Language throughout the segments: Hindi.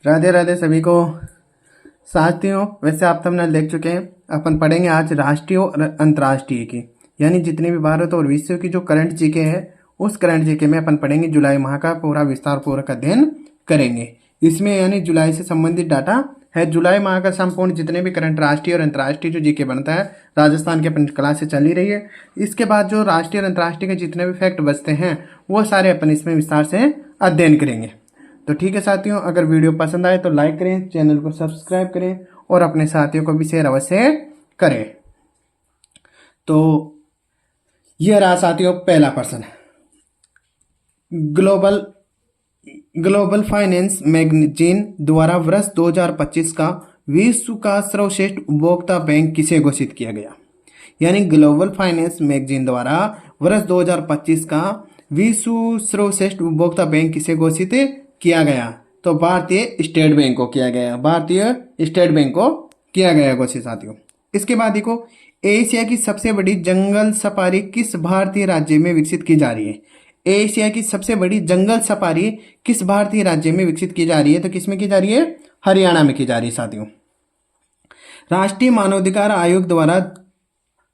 राधे राधे सभी को। साथियों, वैसे आप सबने देख चुके हैं, अपन पढ़ेंगे आज राष्ट्रीय और अंतर्राष्ट्रीय की, यानी जितने भी भारत और विश्व की जो करंट जीके है, उस करंट जीके में अपन पढ़ेंगे। जुलाई माह का पूरा विस्तार पूर्वक अध्ययन करेंगे। इसमें यानी जुलाई से संबंधित डाटा है। जुलाई माह का संपूर्ण जितने भी करंट राष्ट्रीय और अंतर्राष्ट्रीय जो जीके बनता है, राजस्थान के अपन क्लास से चल ही रही है। इसके बाद जो राष्ट्रीय और अंतर्राष्ट्रीय के जितने भी फैक्ट बचते हैं, वो सारे अपन इसमें विस्तार से अध्ययन करेंगे। तो ठीक है साथियों, अगर वीडियो पसंद आए तो लाइक करें, चैनल को सब्सक्राइब करें और अपने साथियों को भी शेयर अवश्य करें। तो यह रहा साथियों पहला प्रश्न। ग्लोबल फाइनेंस मैगजीन द्वारा वर्ष 2025 का विश्व का सर्वश्रेष्ठ उपभोक्ता बैंक किसे घोषित किया गया? यानी ग्लोबल फाइनेंस मैगजीन द्वारा वर्ष 2025 का विश्व सर्वश्रेष्ठ उपभोक्ता बैंक किसे घोषित किया गया? तो भारतीय स्टेट बैंक को किया गया। भारतीय स्टेट बैंक को किया गया घोषित साथियों। इसके बाद देखो, एशिया की सबसे बड़ी जंगल सफारी किस भारतीय राज्य में विकसित की जा रही है? एशिया की सबसे बड़ी जंगल सफारी किस भारतीय राज्य में विकसित की जा रही है? तो किसमें की जा रही है? हरियाणा में की जा रही है साथियों। राष्ट्रीय मानवाधिकार आयोग द्वारा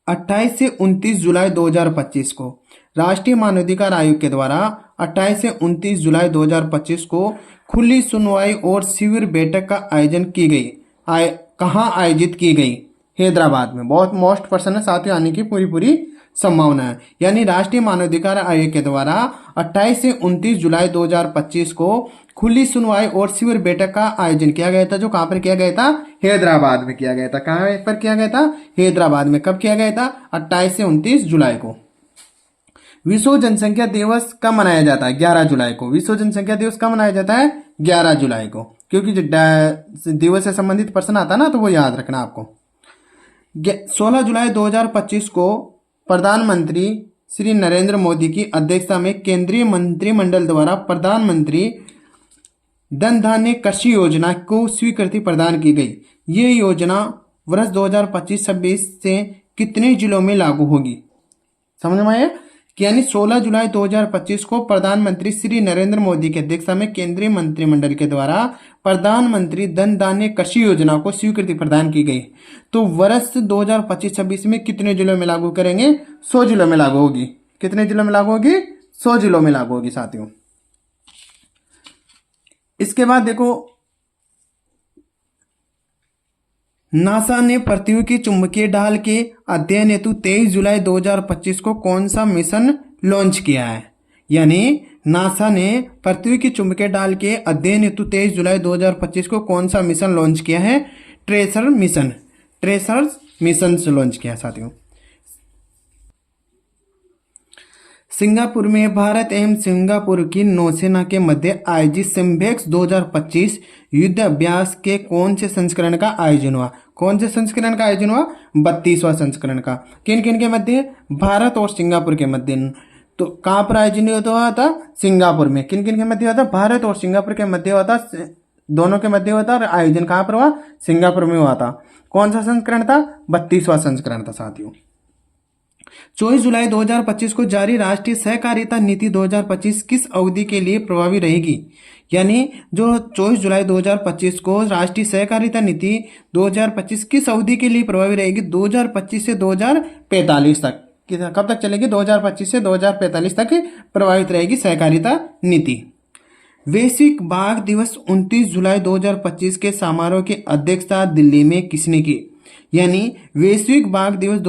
28 से 29 जुलाई 2025 को राष्ट्रीय मानवाधिकार आयोग के द्वारा 28 से 29 जुलाई 2025 को खुली सुनवाई और शिविर बैठक का आयोजन की गई। कहाँ आयोजित की गई? हैदराबाद में। बहुत मोस्ट प्रश्न है साथियों, आने की पूरी संभावना है। यानी राष्ट्रीय मानवाधिकार आयोग के द्वारा 28 से 29 जुलाई 2025 को खुली सुनवाई और शिविर बैठक का आयोजन किया गया था। जो कहां पर किया गया था? हैदराबाद में किया गया था। कहां पर किया गया था? हैदराबाद में। कब किया गया था? 28 से 29 जुलाई को। विश्व जनसंख्या दिवस कब मनाया जाता है? 11 जुलाई को। विश्व जनसंख्या दिवस कब मनाया जाता है? 11 जुलाई को। क्योंकि जो दिवस से संबंधित प्रश्न आता ना, तो वो याद रखना आपको। 16 जुलाई 2025 को प्रधानमंत्री श्री नरेंद्र मोदी की अध्यक्षता में केंद्रीय मंत्रिमंडल द्वारा प्रधानमंत्री धन धान्य कृषि योजना को स्वीकृति प्रदान की गई। ये योजना वर्ष 2025-26 से कितने जिलों में लागू होगी? समझ में आया? यानी 16 जुलाई 2025 को प्रधानमंत्री श्री नरेंद्र मोदी की अध्यक्षता में केंद्रीय मंत्रिमंडल के द्वारा प्रधानमंत्री धन धान्य कृषि योजना को स्वीकृति प्रदान की गई। तो वर्ष 2025-26 में कितने जिलों में लागू करेंगे? 100 जिलों में लागू होगी। कितने जिलों में लागू होगी? 100 जिलों में लागू होगी साथियों। इसके बाद देखो, नासा ने पृथ्वी की चुंबकीय ढाल के अध्ययन हेतु 23 जुलाई 2025 को कौन सा मिशन लॉन्च किया है? यानी नासा ने पृथ्वी की चुंबकीय ढाल के अध्ययन हेतु 23 जुलाई 2025 को कौन सा मिशन लॉन्च किया है? ट्रेसर मिशन से लॉन्च किया साथियों। सिंगापुर में भारत एवं सिंगापुर की नौसेना के मध्य आयोजित सिम्बेक्स 2025 युद्ध अभ्यास के कौन से संस्करण का आयोजन हुआ? कौन से संस्करण का आयोजन हुआ? 32वां संस्करण का। किन किन के मध्य? भारत और सिंगापुर के मध्य। तो कहां पर आयोजन हुआ था? सिंगापुर में। किन किन के मध्य हुआ था? भारत और सिंगापुर के मध्य हुआ था। दोनों के मध्य हुआ था। और आयोजन कहां पर हुआ? सिंगापुर में हुआ था। कौन सा संस्करण था? 32वां संस्करण था साथियों। 24 जुलाई 2025 को जारी राष्ट्रीय सहकारिता नीति 2025 किस अवधि के लिए प्रभावी रहेगी? यानी जो 24 जुलाई 2025 को राष्ट्रीय सहकारिता नीति 2025 किस अवधि के लिए प्रभावी रहेगी? 2025 से 2045 तक। कब तक चलेगी? 2025 से 2045 तक प्रभावित रहेगी सहकारिता नीति। वैश्विक बाघ दिवस 29 जुलाई 2025 के समारोह की अध्यक्षता दिल्ली में किसने की? यानी वैश्विक बाघ दिवस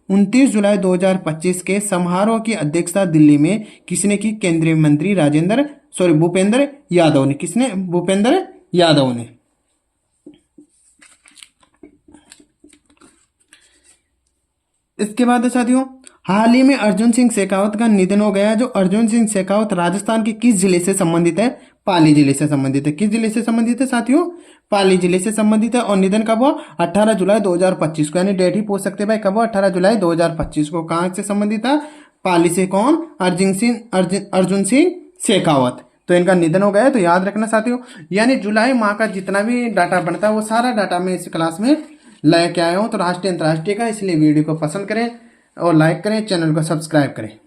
29 जुलाई 2025 के समारोह की अध्यक्षता दिल्ली में किसने की? केंद्रीय मंत्री भूपेंद्र यादव ने। किसने? भूपेंद्र यादव ने। इसके बाद साथियों, हाल ही में अर्जुन सिंह शेखावत का निधन हो गया। जो अर्जुन सिंह शेखावत राजस्थान के किस जिले से संबंधित है? पाली जिले से संबंधित है। किस जिले से संबंधित है साथियों? पाली जिले से संबंधित है। और निधन कब हुआ? 18 जुलाई 2025 को। यानी डेट ही पूछ सकते भाई, कब हुआ? 18 जुलाई 2025 को। कहां से संबंधित था? पाली से। कौन? अर्जुन सिंह शेखावत। तो इनका निधन हो गया, तो याद रखना साथियों। यानी जुलाई माह का जितना भी डाटा बनता है, वो सारा डाटा मैं इस क्लास में लेके आया हूं। तो राष्ट्रीय अंतर्राष्ट्रीय का, इसलिए वीडियो को पसंद करें और लाइक करें, चैनल को सब्सक्राइब करें।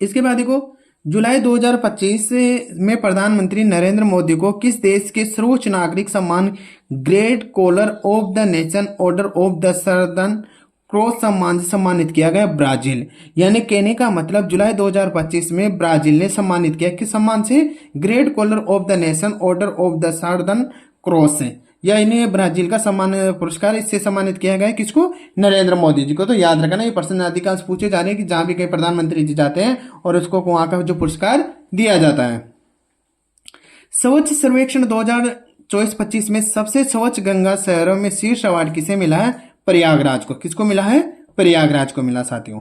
इसके बाद देखो, जुलाई 2025 में प्रधानमंत्री नरेंद्र मोदी को किस देश के सर्वोच्च नागरिक सम्मान great collar of the nation order of the southern cross सम्मान से सम्मानित किया गया? ब्राजील। यानी कहने का मतलब जुलाई 2025 में ब्राजील ने सम्मानित किया किस सम्मान से? Great collar of the nation order of the southern cross से। या इन्हें ब्राजील का सम्मान पुरस्कार इससे सम्मानित किया गया है। किसको? नरेंद्र मोदी जी को। तो याद रखना, ये प्रश्न अधिकांश पूछे जा रहे हैं कि जहां भी कई प्रधानमंत्री जी जाते हैं और उसको वहां का जो पुरस्कार दिया जाता है। स्वच्छ सर्वेक्षण 2024-25 में सबसे स्वच्छ गंगा शहरों में शीर्ष अवार्ड किसे मिला है? प्रयागराज को। किसको मिला है? प्रयागराज को मिला साथियों।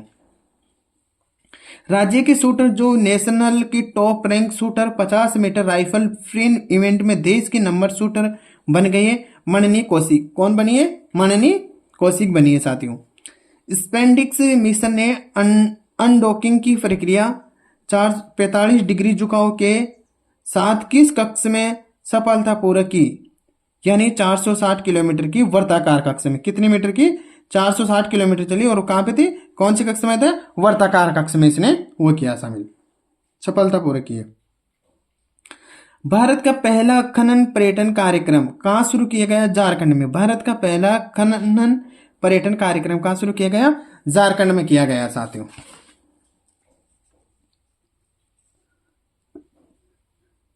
राज्य के शूटर जो नेशनल की top rank shooter 50 metre rifle free event में देश की नंबर शूटर बन गई है मननी कौशिक। कौन बनी है? मननी कौशिक बनी है साथियों। स्पेंडिक्स मिशन ने अनडॉकिंग की प्रक्रिया 445 डिग्री झुकाव के साथ किस कक्ष में सफलतापूर्वक की? यानी 460 किलोमीटर की वर्ताकार कक्ष में। कितने मीटर की? 460 किलोमीटर चली। और कहां पे थी? कौन से कक्ष में था? वर्ताकार कक्ष में इसने वो किया शामिल, सफलतापूर्वक किया। भारत का पहला खनन पर्यटन कार्यक्रम कहां शुरू किया गया? झारखंड में। भारत का पहला खनन पर्यटन कार्यक्रम कहां शुरू किया गया? झारखंड में किया गया साथियों।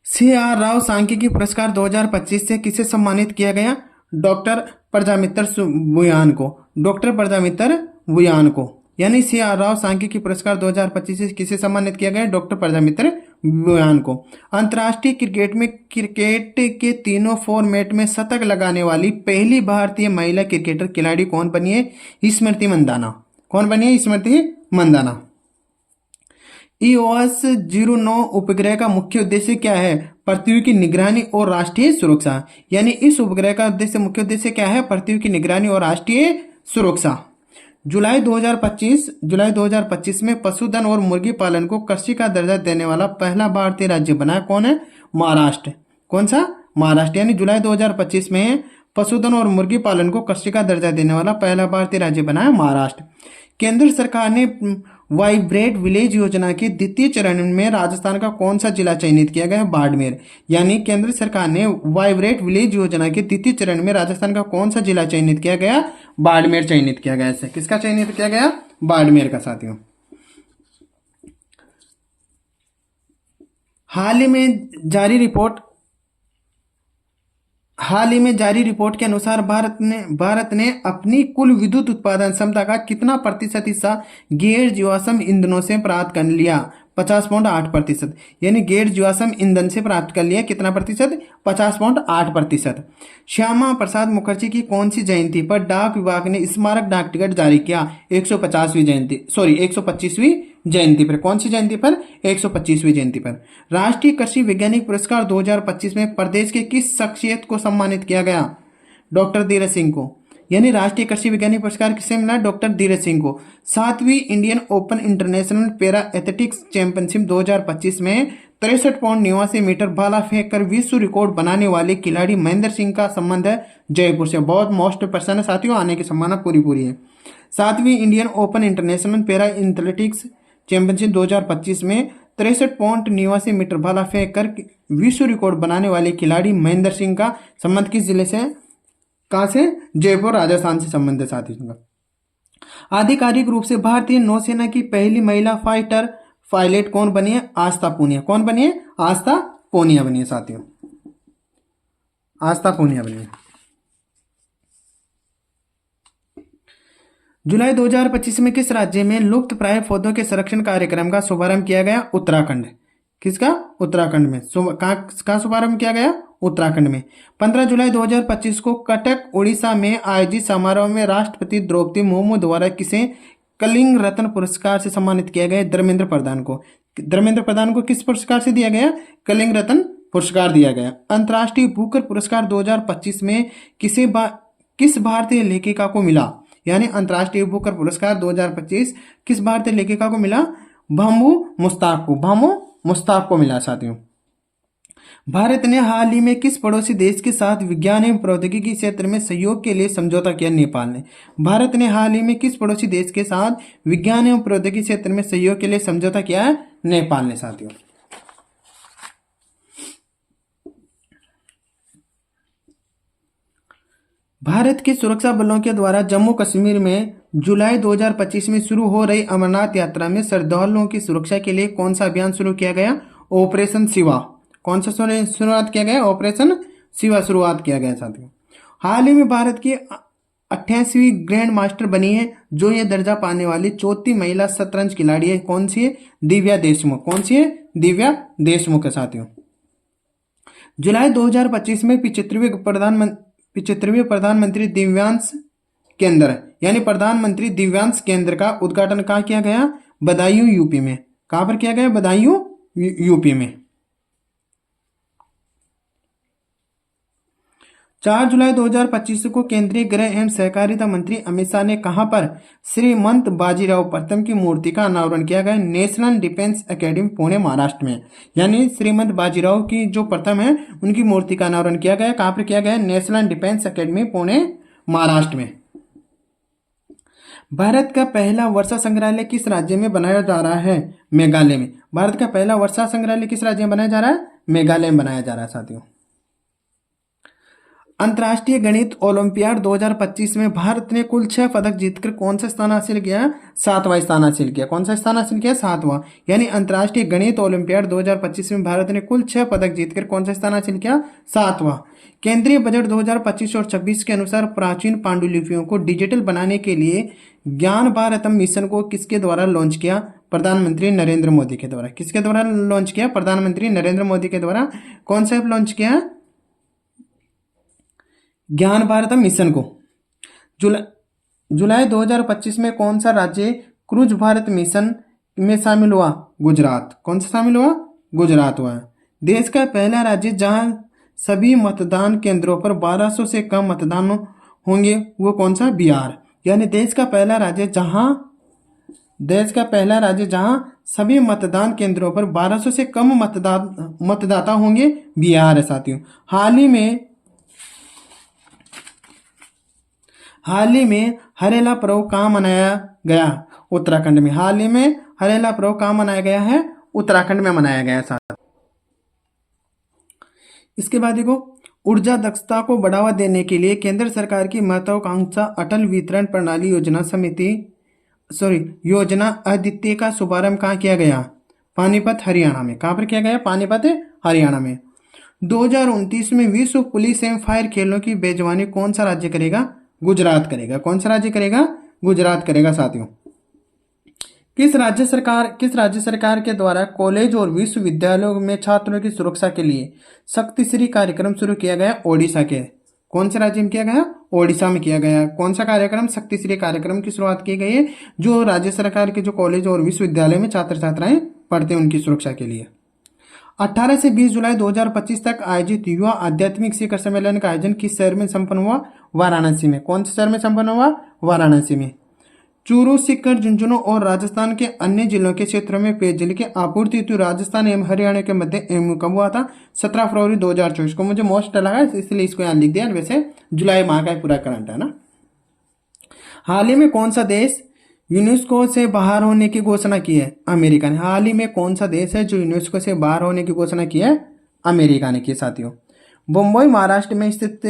CR राव सांख्यिकी पुरस्कार 2025 से किसे सम्मानित किया गया? डॉक्टर प्रजामित्र भुयान को। डॉक्टर प्रजामित्र भुयान को। यानी CR राव सांख्यिकी पुरस्कार 2025 से किसे सम्मानित किया गया? डॉक्टर प्रजामित्र भुयान को। अंतर्राष्ट्रीय क्रिकेट में क्रिकेट के तीनों फॉर्मेट में शतक लगाने वाली पहली भारतीय महिला क्रिकेटर खिलाड़ी कौन बनी है? स्मृति मंदाना। कौन बनी है? स्मृति मंदाना। EOS 09 उपग्रह का मुख्य उद्देश्य क्या है? पृथ्वी की निगरानी और राष्ट्रीय सुरक्षा। यानी इस उपग्रह का मुख्य उद्देश्य क्या है? पृथ्वी की निगरानी और राष्ट्रीय सुरक्षा। जुलाई 2025 में पशुधन और मुर्गी पालन को कृषि का दर्जा देने वाला पहला भारतीय राज्य बना कौन है? महाराष्ट्र। कौन सा? महाराष्ट्र। यानी जुलाई 2025 में पशुधन और मुर्गी पालन को कृषि का दर्जा देने वाला पहला भारतीय राज्य बना है महाराष्ट्र। केंद्र सरकार ने वाइब्रेट विलेज योजना के द्वितीय चरण में राजस्थान का कौन सा जिला चयनित किया गया? बाड़मेर। यानी केंद्र सरकार ने वाइब्रेट विलेज योजना के द्वितीय चरण में राजस्थान का कौन सा जिला चयनित किया गया? बाड़मेर चयनित किया गया। इससे किसका चयनित किया गया? बाड़मेर का साथियों। हाल ही में जारी रिपोर्ट के अनुसार भारत ने अपनी कुल विद्युत उत्पादन क्षमता का कितना प्रतिशत हिस्सा गैर जीवाश्म ईंधनों से प्राप्त कर लिया? 50.8%। यानी गैर जीवाश्म ईंधन से प्राप्त कर लिया कितना प्रतिशत? 50.8%। श्यामा प्रसाद मुखर्जी की कौन सी जयंती पर डाक विभाग ने स्मारक डाक टिकट जारी किया? 125वीं जयंती पर। कौन सी जयंती पर? 125वीं जयंती पर। राष्ट्रीय कृषि वैज्ञानिक पुरस्कार 2025 में प्रदेश के किस शख्सियत को सम्मानित किया गया? डॉक्टर धीरज सिंह को। यानी राष्ट्रीय कृषि वैज्ञानिक पुरस्कार किसे मिला? डॉक्टर धीरज सिंह को। 7वीं Indian open international para athletics championship 2025 में 63.89 मीटर भाला फेंक कर विश्व रिकॉर्ड बनाने वाले खिलाड़ी महेंद्र सिंह का संबंध है जयपुर से। बहुत मोस्ट पर्सन है साथियों, आने की संभावना पूरी है। 7वीं Indian open international para athletics championship 2025 में 63.89 मीटर भाला फेंक कर विश्व रिकॉर्ड बनाने वाले खिलाड़ी महेंद्र सिंह का संबंध किस जिले से? कहां से? जयपुर राजस्थान से संबंध है साथियों। आधिकारिक रूप से भारतीय नौसेना की पहली महिला फाइटर पायलट कौन बनी है? आस्था पूनिया। कौन बनी है? आस्था पूनिया बनी है साथियों। आस्था पूनिया बनी है। जुलाई 2025 में किस राज्य में लुप्त प्राय पौधों के संरक्षण कार्यक्रम का शुभारंभ किया गया? उत्तराखंड। किसका? उत्तराखंड में। कहां शुभारंभ किया गया? उत्तराखंड में। 15 जुलाई 2025 को कटक उड़ीसा में आयोजित समारोह में राष्ट्रपति द्रौपदी मुर्मू द्वारा किसे कलिंग रत्न पुरस्कार से सम्मानित किया गया? धर्मेंद्र प्रधान को। धर्मेंद्र प्रधान को किस पुरस्कार से दिया गया? कलिंग रत्न पुरस्कार दिया गया। अंतर्राष्ट्रीय बुकर पुरस्कार 2025 में किस भारतीय लेखिका को मिला? यानी अंतर्राष्ट्रीय बुकर पुरस्कार 2025 किस भारतीय लेखिका को मिला? भामू मुश्ताक को मिला साथियों। भारत ने हाल ही में किस पड़ोसी देश के साथ विज्ञान एवं प्रौद्योगिकी क्षेत्र में सहयोग के लिए समझौता किया? नेपाल ने। भारत ने हाल ही में किस पड़ोसी देश के साथ विज्ञान एवं प्रौद्योगिकी क्षेत्र में सहयोग के लिए समझौता किया है? नेपाल ने साथियों। भारत के सुरक्षा बलों के द्वारा जम्मू कश्मीर में जुलाई 2025 में शुरू हो रही अमरनाथ यात्रा में श्रद्धालुओं की सुरक्षा के लिए कौन सा अभियान शुरू किया गया? ऑपरेशन शिवा। कौन सा शुरुआत किया गया? ऑपरेशन शिवा शुरुआत किया गया साथियों। हाल ही में भारत की 88वीं ग्रैंड मास्टर बनी है जो ये दर्जा पाने वाली चौथी महिला शतरंज खिलाड़ी है। कौन सी है? दिव्या देशमुख। कौन सी है? दिव्या देशमुख है साथियों। जुलाई 2025 में 75वें प्रधानमंत्री दिव्यांश केंद्र यानी प्रधानमंत्री दिव्यांश केंद्र का उद्घाटन कहाँ किया गया? बदायूं यूपी में। कहां पर किया गया? बदायूं यूपी में। 4 जुलाई 2025 को केंद्रीय गृह एवं सहकारिता मंत्री अमित शाह ने कहां पर श्रीमंत बाजीराव प्रथम की मूर्ति का अनावरण किया गया? National defence academy Pune Maharashtra में। यानी श्रीमंत बाजीराव की जो प्रथम है उनकी मूर्ति का अनावरण किया गया। कहां पर किया गया? National defence academy Pune Maharashtra में। भारत का पहला वर्षा संग्रहालय किस राज्य में बनाया जा रहा है? मेघालय में। भारत का पहला वर्षा संग्रहालय किस राज्य में बनाया जा रहा है? मेघालय में बनाया जा रहा है साथियों। अंतर्राष्ट्रीय गणित ओलंपियाड 2025 में भारत ने कुल 6 पदक जीतकर कौन सा स्थान हासिल किया? 7वां स्थान हासिल किया। कौन सा स्थान हासिल किया? 7वां। यानी अंतर्राष्ट्रीय गणित ओलंपियाड 2025 में भारत ने कुल 6 पदक जीतकर कौन सा स्थान हासिल किया? 7वां। केंद्रीय बजट 2025 और 26 के अनुसार प्राचीन पांडुलिपियों को डिजिटल बनाने के लिए ज्ञान भारतम मिशन को किसके द्वारा लॉन्च किया? प्रधानमंत्री नरेंद्र मोदी के द्वारा। किसके द्वारा लॉन्च किया? प्रधानमंत्री नरेंद्र मोदी के द्वारा। कौन सा लॉन्च किया? ज्ञान भारत मिशन को। जुलाई 2025 में कौन सा राज्य क्रूज भारत मिशन में शामिल हुआ? गुजरात। कौन सा शामिल हुआ? गुजरात हुआ। देश का पहला राज्य जहां सभी मतदान केंद्रों पर 1200 से कम मतदान होंगे वो कौन सा? बिहार। यानी देश का पहला राज्य जहां सभी मतदान केंद्रों पर 1200 से कम मतदाता होंगे बिहार है साथियों। हाल ही में हरेला पर्व कहाँ मनाया गया? उत्तराखंड में। हाल ही में हरेला पर्व कहाँ मनाया गया है? उत्तराखंड में मनाया गया साथ। इसके बाद देखो, ऊर्जा दक्षता को बढ़ावा देने के लिए केंद्र सरकार की महत्वाकांक्षा अटल वितरण प्रणाली योजना अद्वितीय का शुभारंभ कहाँ किया गया? पानीपत हरियाणा में। कहाँ पर किया गया? पानीपत हरियाणा में। 2029 में विश्व पुलिस एवं फायर खेलों की मेजबानी कौन सा राज्य करेगा? गुजरात करेगा। कौन सा राज्य करेगा? गुजरात करेगा साथियों। किस राज्य सरकार के द्वारा कॉलेज और विश्वविद्यालयों में छात्रों की सुरक्षा के लिए शक्तिश्री कार्यक्रम शुरू किया गया? ओडिशा के। कौन से राज्य में किया गया? ओडिशा में किया गया। कौन सा कार्यक्रम? शक्तिश्री कार्यक्रम की शुरुआत की गई है जो राज्य सरकार के जो कॉलेज और विश्वविद्यालय में छात्र छात्राएं पढ़ते हैं उनकी सुरक्षा के लिए। 18 से 20 जुलाई 2025 तक आयोजित युवा आध्यात्मिक शिखर सम्मेलन का आयोजन किस शहर में संपन्न हुआ? वाराणसी में। कौन से शहर में संपन्न हुआ? वाराणसी में। चूरू, सीकर, झुंझुनू और राजस्थान के अन्य जिलों के क्षेत्रों में पेयजल की आपूर्ति हेतु राजस्थान एवं हरियाणा के मध्य एमओयू कब हुआ था? 17 फरवरी 2024 को। मुझे मोस्ट लगा इसलिए इसको यहाँ लिख दिया। वैसे जुलाई माह का पूरा करंट है ना। हाल ही में कौन सा देश यूनेस्को से बाहर होने की घोषणा की है? अमेरिका ने। हाल ही में कौन सा देश है जो यूनेस्को से बाहर होने की घोषणा की है? अमेरिका ने की साथियों। मुंबई महाराष्ट्र में स्थित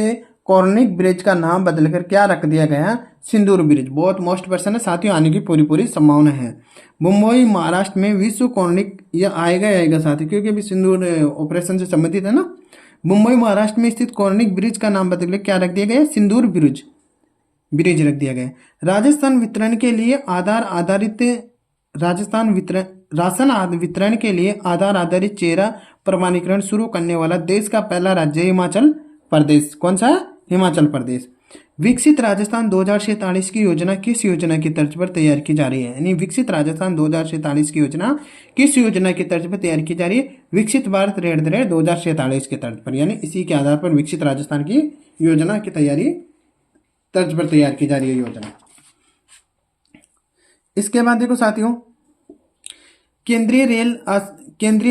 कॉर्निक ब्रिज का नाम बदलकर क्या रख दिया गया? सिंदूर ब्रिज। बहुत मोस्ट पर्सन है साथियों, आने की पूरी संभावना है। मुंबई महाराष्ट्र में विश्व कॉर्निक यह आएगा साथियों क्योंकि अभी सिंदूर ऑपरेशन से संबंधित है ना। मुंबई महाराष्ट्र में स्थित कॉर्निक ब्रिज का नाम बदलकर क्या रख दिया गया? सिंदूर ब्रिज रख दिया गया। राशन वितरण के लिए आधार आधारित चेहरा प्रमाणीकरण शुरू करने वाला देश का पहला राज्य हिमाचल प्रदेश। कौन सा? हिमाचल प्रदेश। विकसित राजस्थान 2047 की योजना किस योजना की तर्ज पर तैयार की जा रही है? यानी विकसित राजस्थान 2047 की योजना किस योजना की तर्ज पर तैयार की जा रही है? विकसित भारत 2047 के तर्ज पर। यानी इसी के आधार पर विकसित राजस्थान की योजना की तर्ज पर तैयार की जा रही है योजना। इसके बाद देखो साथियों, केंद्रीय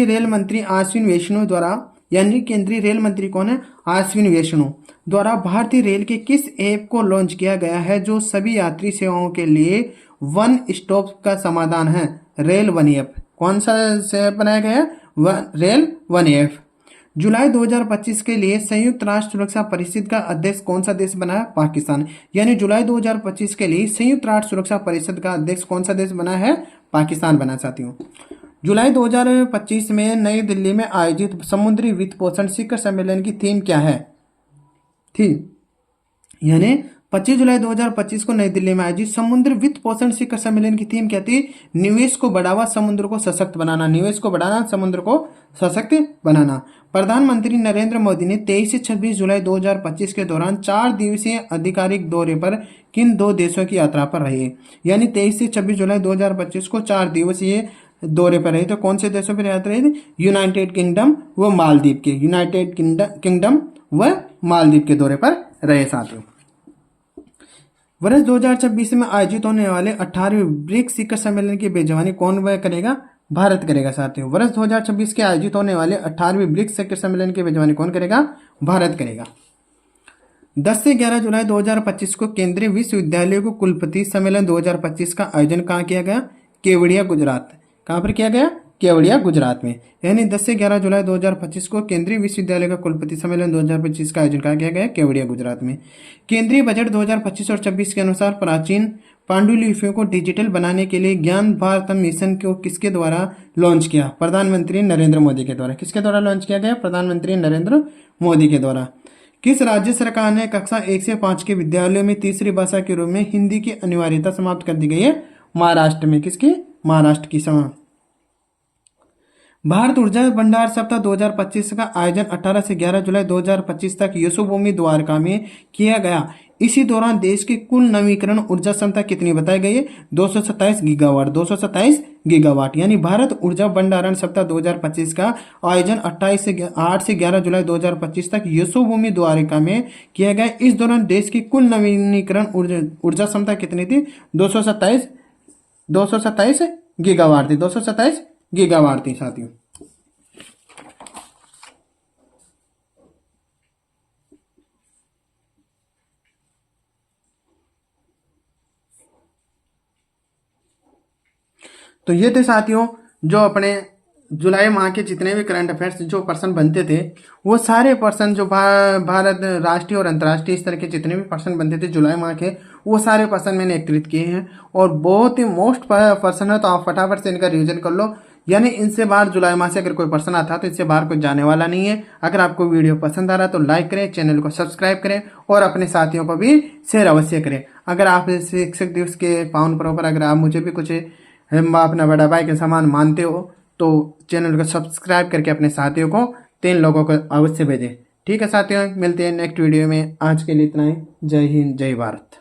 रेल मंत्री अश्विनी वैष्णव द्वारा, यानी केंद्रीय रेल मंत्री कौन है? अश्विनी वैष्णव द्वारा भारतीय रेल के किस ऐप को लॉन्च किया गया है जो सभी यात्री सेवाओं के लिए वन स्टॉप का समाधान है? Rail one app. कौन सा से बनाया गया है? Rail 1F। जुलाई 2025 के लिए संयुक्त राष्ट्र सुरक्षा परिषद का अध्यक्ष कौन सा देश बना है? पाकिस्तान। यानी जुलाई 2025 के लिए संयुक्त राष्ट्र सुरक्षा परिषद का अध्यक्ष कौन सा देश बना है? पाकिस्तान बना, साथियों। जुलाई 2025 में नई दिल्ली में आयोजित समुद्री वित्त पोषण शिखर सम्मेलन की थीम क्या है? यानी 25 जुलाई 2025 को नई दिल्ली में आयोजित समुद्र वित्त पोषण शिखर सम्मेलन की थीम क्या थी? निवेश को बढ़ावा, समुद्र को सशक्त बनाना। निवेश को बढ़ाना, समुद्र को सशक्त बनाना। प्रधानमंत्री नरेंद्र मोदी ने 23 से 26 जुलाई 2025 के दौरान 4 दिवसीय आधिकारिक दौरे पर किन 2 देशों की यात्रा पर रहे? यानी 23 से 26 जुलाई 2025 को 4 दिवसीय दौरे पर रहे। तो कौन से देशों पर यात्रा रही थी? यूनाइटेड किंगडम व मालदीव के, यूनाइटेड किंगडम व मालदीव के दौरे पर रहे, साथियों। वर्ष 2026 में आयोजित होने वाले 18वें ब्रिक्स शिखर सम्मेलन की मेजबानी कौन वह करेगा? भारत करेगा, साथियों। वर्ष 2026 के आयोजित होने वाले 18वें ब्रिक्स शिखर सम्मेलन की मेजबानी कौन करेगा? भारत करेगा। 10 से 11 जुलाई 2025 को केंद्रीय विश्वविद्यालय को कुलपति सम्मेलन 2025 का आयोजन कहाँ किया गया? केवड़िया, गुजरात। कहाँ पर किया गया? केवड़िया, गुजरात में। यानी 10 से 11 जुलाई 2025 को केंद्रीय विश्वविद्यालय का कुलपति सम्मेलन 2025 का आयोजन कहाँ किया गया? केवड़िया, गुजरात में। केंद्रीय बजट 2025 और 26 के अनुसार प्राचीन पांडुलिपियों को डिजिटल बनाने के लिए ज्ञान भारत मिशन को किसके द्वारा लॉन्च किया? प्रधानमंत्री नरेंद्र मोदी के द्वारा। किसके द्वारा लॉन्च किया गया? प्रधानमंत्री नरेंद्र मोदी के द्वारा। किस राज्य सरकार ने कक्षा 1 से 5 के विद्यालयों में तीसरी भाषा के रूप में हिंदी की अनिवार्यता समाप्त कर दी गई है? महाराष्ट्र में। किसकी? महाराष्ट्र की। समाप्त। भारत ऊर्जा भंडार सप्ताह 2025 का आयोजन 18 से 11 जुलाई 2025 तक यशोभूमि द्वारका में किया गया। इसी दौरान देश की कुल नवीकरण ऊर्जा क्षमता कितनी बताई गई है? 227 गीगावाट। 227 गीगावाट। यानी भारत ऊर्जा भंडारण सप्ताह 2025 का आयोजन 8 से 11 जुलाई 2025 तक यशोभूमि द्वारका में किया गया। इस दौरान देश की कुल नवीनीकरण ऊर्जा क्षमता कितनी थी? 227 गीगावाट थी। 227 गीगावाट थी, साथियों। तो ये थे, साथियों, जो अपने जुलाई माह के जितने भी करंट अफेयर्स जो पर्सन बनते थे, वो सारे पर्सन जो भारत राष्ट्रीय और अंतर्राष्ट्रीय इस तरह के जितने भी पर्सन बनते थे जुलाई माह के, वो सारे पर्सन मैंने एकत्रित किए हैं और बहुत ही मोस्ट पर्सन है। तो आप फटाफट से इनका रिवीजन कर लो। यानी इनसे बाहर जुलाई माह से अगर कोई पर्सन आता है तो इससे बाहर कोई जाने वाला नहीं है। अगर आपको वीडियो पसंद आ रहा है तो लाइक करें, चैनल को सब्सक्राइब करें और अपने साथियों को भी शेयर अवश्य करें। अगर आप शिक्षक दिवस के पावन पर्व पर अगर आप मुझे भी कुछ हम अपना बड़ा भाई के समान मानते हो तो चैनल को सब्सक्राइब करके अपने साथियों को 3 लोगों को अवश्य भेजें। ठीक है, साथियों, मिलते हैं नेक्स्ट वीडियो में। आज के लिए इतना ही। जय हिंद, जय भारत।